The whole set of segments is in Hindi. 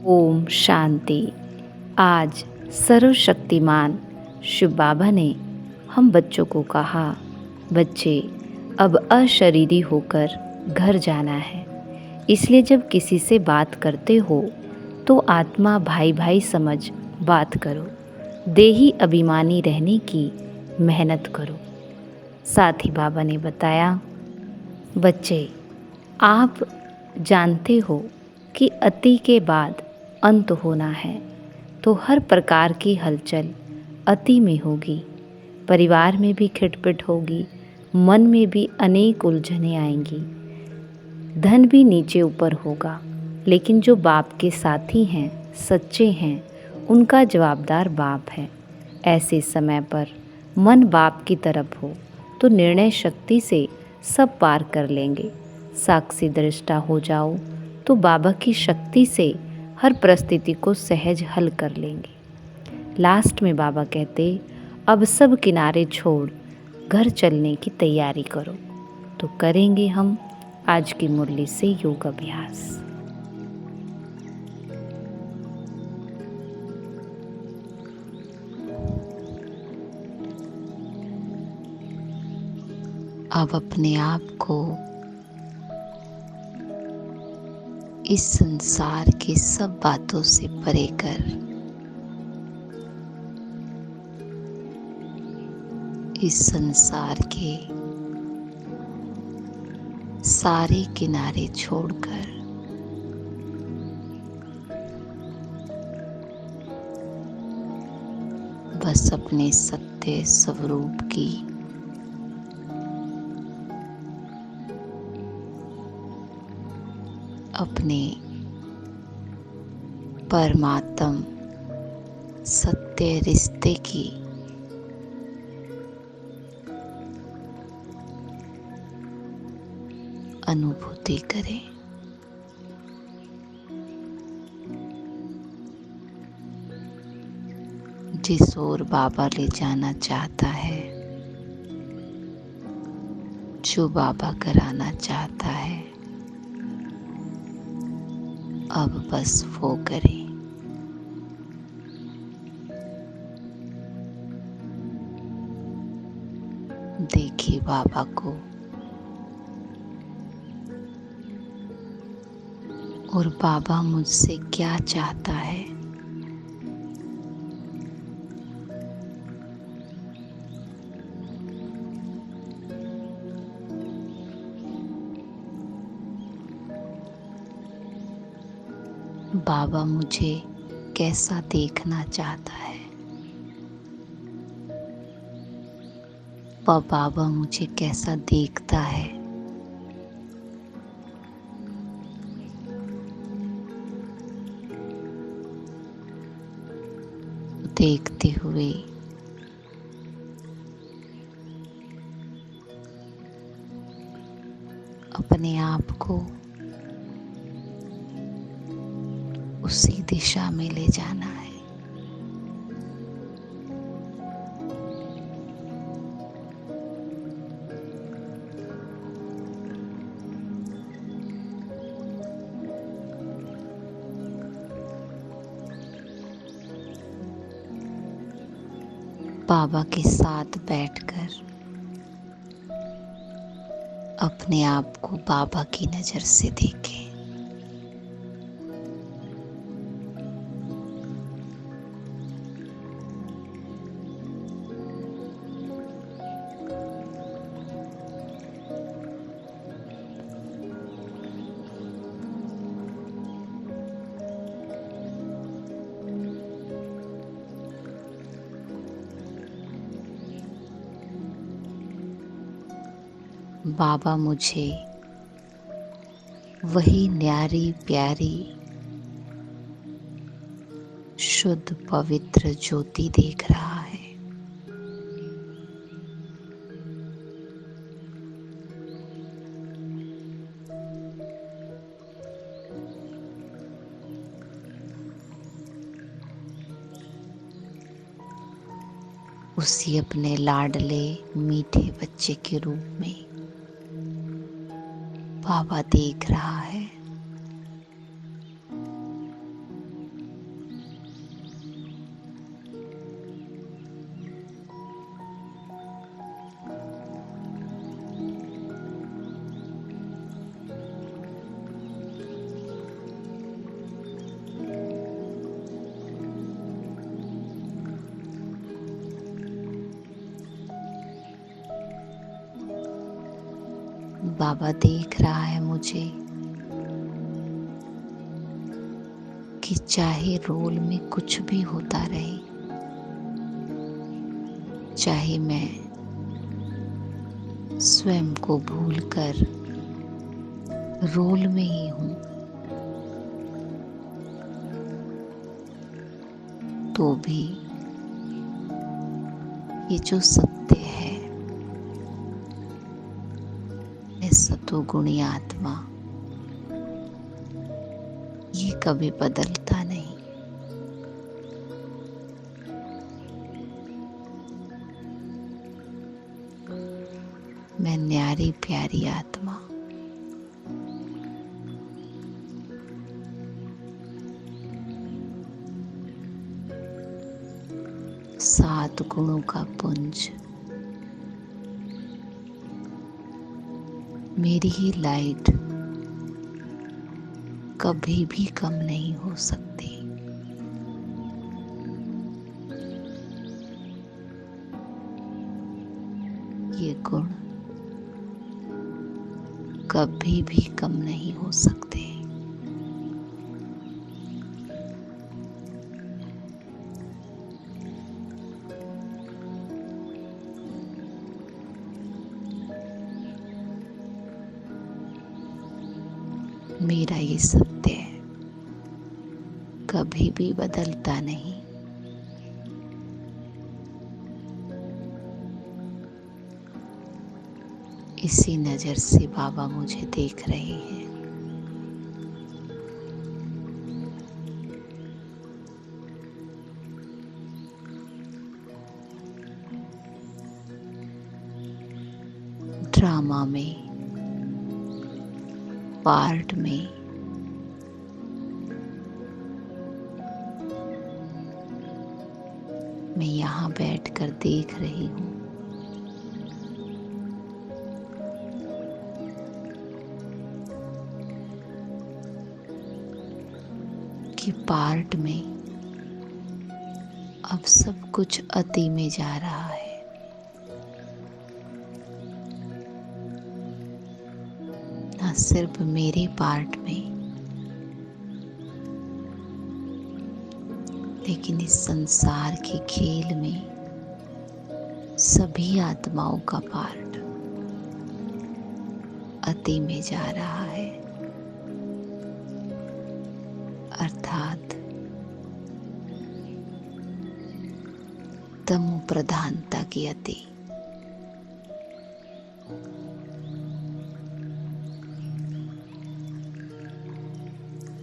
ओम शांति। आज सर्वशक्तिमान शिव बाबा ने हम बच्चों को कहा, बच्चे अब अशरीरी होकर घर जाना है, इसलिए जब किसी से बात करते हो तो आत्मा भाई भाई समझ बात करो, देही अभिमानी रहने की मेहनत करो। साथ ही बाबा ने बताया, बच्चे आप जानते हो कि अति के बाद अंत होना है, तो हर प्रकार की हलचल अति में होगी। परिवार में भी खिटपिट होगी, मन में भी अनेक उलझनें आएंगी, धन भी नीचे ऊपर होगा। लेकिन जो बाप के साथी हैं, सच्चे हैं, उनका जवाबदार बाप है। ऐसे समय पर मन बाप की तरफ हो तो निर्णय शक्ति से सब पार कर लेंगे। साक्षी दृष्टा हो जाओ तो बाबा की शक्ति से हर परिस्थिति को सहज हल कर लेंगे। लास्ट में बाबा कहते, अब सब किनारे छोड़ घर चलने की तैयारी करो। तो करेंगे हम आज की मुरली से योग अभ्यास। अब अपने आप को इस संसार की सब बातों से परे कर इस संसार के सारे किनारे छोड़कर बस अपने सत्य स्वरूप की अपने परमात्म सत्य रिश्ते की अनुभूति करें। जिस ओर बाबा ले जाना चाहता है, जो बाबा कराना चाहता है, अब बस वो करें। देखिए बाबा को और बाबा मुझसे क्या चाहता है। बाबा मुझे कैसा देखना चाहता है, वह बाबा मुझे कैसा देखता है। देखते हुए अपने आप को उसी दिशा में ले जाना है। बाबा के साथ बैठकर अपने आप को बाबा की नजर से देखें। बाबा मुझे वही न्यारी प्यारी शुद्ध पवित्र ज्योति देख रहा है। उसी अपने लाडले मीठे बच्चे के रूप में बाबा देख रहा है। बाबा देख रहा है मुझे कि चाहे रोल में कुछ भी होता रहे, चाहे मैं स्वयं को भूलकर रोल में ही हूं, तो भी ये जो सत्य है, मैं सतोगुणी आत्मा, ये कभी बदलता नहीं। मैं न्यारी प्यारी आत्मा, सात गुणों का पुंज, मेरी ही लाइट कभी भी कम नहीं हो सकती। ये गुण कभी भी कम नहीं हो सकते। मेरा ये सत्य कभी भी बदलता नहीं। इसी नजर से बाबा मुझे देख रहे हैं। ड्रामा में, पार्ट में मैं यहाँ बैठकर देख रही हूँ कि पार्ट में अब सब कुछ अति में जा रहा है। ना सिर्फ मेरे पार्ट में, लेकिन इस संसार के खेल में सभी आत्माओं का पार्ट अति में जा रहा है, अर्थात तमो प्रधानता की अति।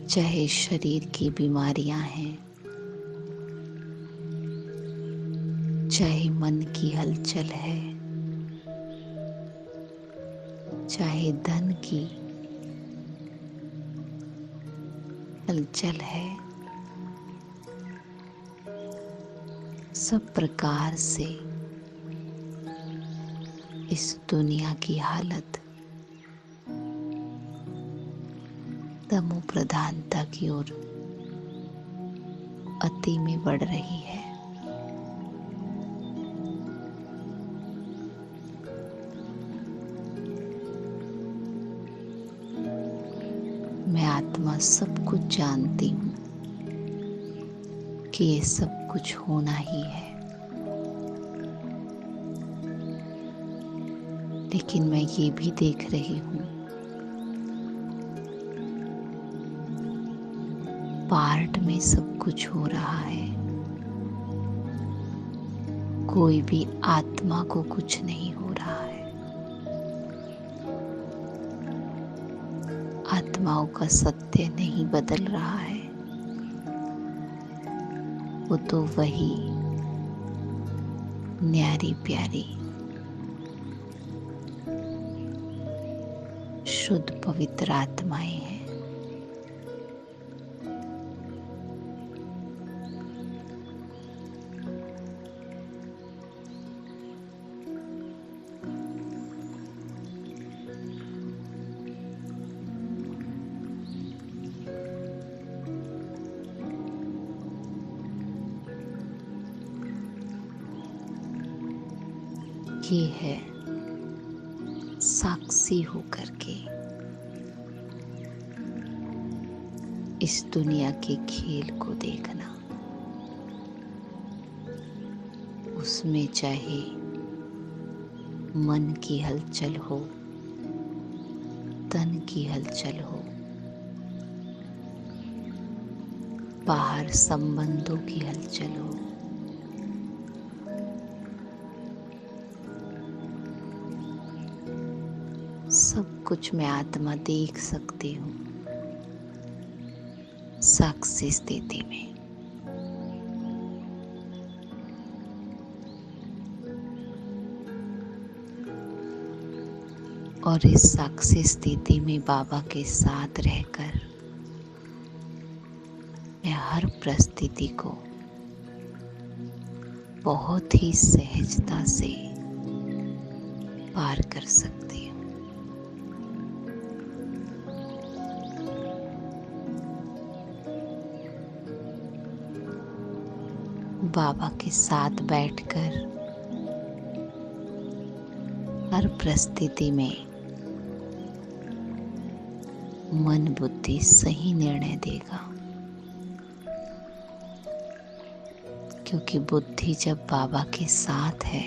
चाहे शरीर की बीमारियां हैं, चाहे मन की हलचल है, चाहे धन की हलचल है, सब प्रकार से इस दुनिया की हालत तमो प्रधानता की ओर अति में बढ़ रही है। मैं आत्मा सब कुछ जानती हूँ कि ये सब कुछ होना ही है, लेकिन मैं ये भी देख रही हूँ पार्ट में सब कुछ हो रहा है, कोई भी आत्मा को कुछ नहीं हो रहा है। आत्माओं का सत्य नहीं बदल रहा है, वो तो वही न्यारी प्यारी शुद्ध पवित्र आत्माएं हैं। ये है साक्षी होकर के इस दुनिया के खेल को देखना। उसमें चाहे मन की हलचल हो, तन की हलचल हो, बाहर संबंधों की हलचल हो, सब कुछ मैं आत्मा देख सकती हूँ साक्षी स्थिति में। और इस साक्षी स्थिति में बाबा के साथ रहकर मैं हर परिस्थिति को बहुत ही सहजता से पार कर सकती हूँ। बाबा के साथ बैठकर हर परिस्थिति में मन बुद्धि सही निर्णय देगा, क्योंकि बुद्धि जब बाबा के साथ है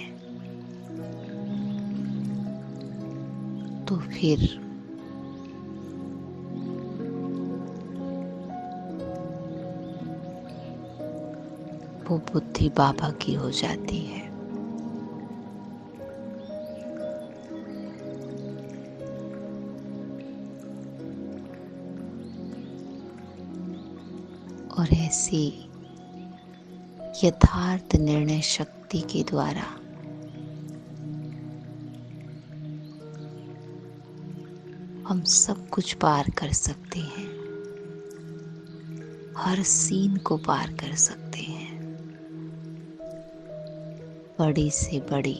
तो फिर वो बुद्धि बाबा की हो जाती है। और ऐसी यथार्थ निर्णय शक्ति के द्वारा हम सब कुछ पार कर सकते हैं, हर सीन को पार कर सकते हैं। बड़ी से बड़ी,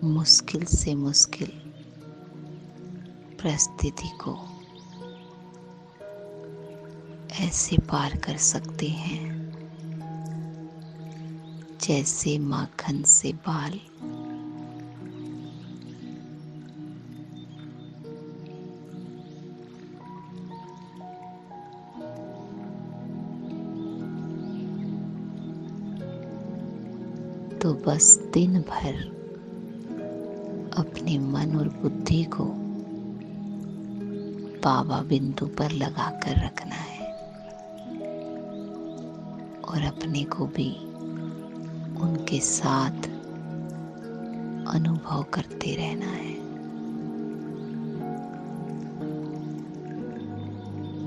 मुश्किल से मुश्किल परिस्थिति को ऐसे पार कर सकते हैं जैसे माखन से बाल। तो बस दिन भर अपने मन और बुद्धि को बाबा बिंदु पर लगा कर रखना है और अपने को भी उनके साथ अनुभव करते रहना है।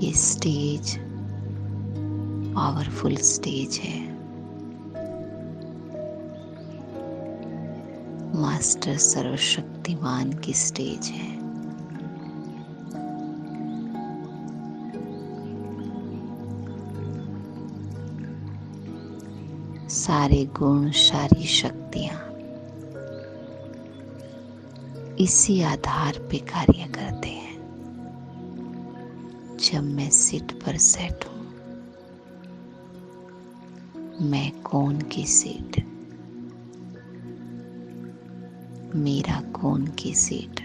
ये स्टेज पावरफुल स्टेज है। मास्टर सर्वशक्तिमान की स्टेज है। सारे गुण, सारी शक्तियां इसी आधार पे कार्य करते हैं। जब मैं सीट पर सेट हूं, मैं कौन की सीट, मेरा कौन की सीट।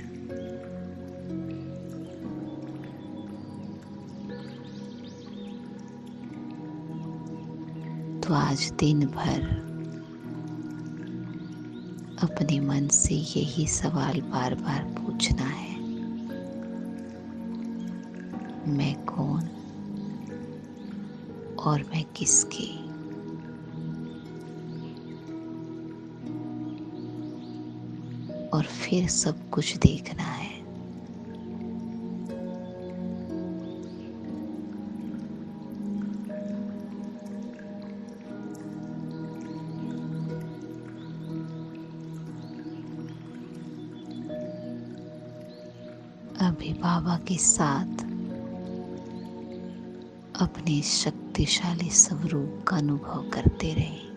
तो आज दिन भर अपने मन से यही सवाल बार बार पूछना है, मैं कौन और मैं किसकी। और फिर सब कुछ देखना है। अभी बाबा के साथ अपने शक्तिशाली स्वरूप का अनुभव करते रहें।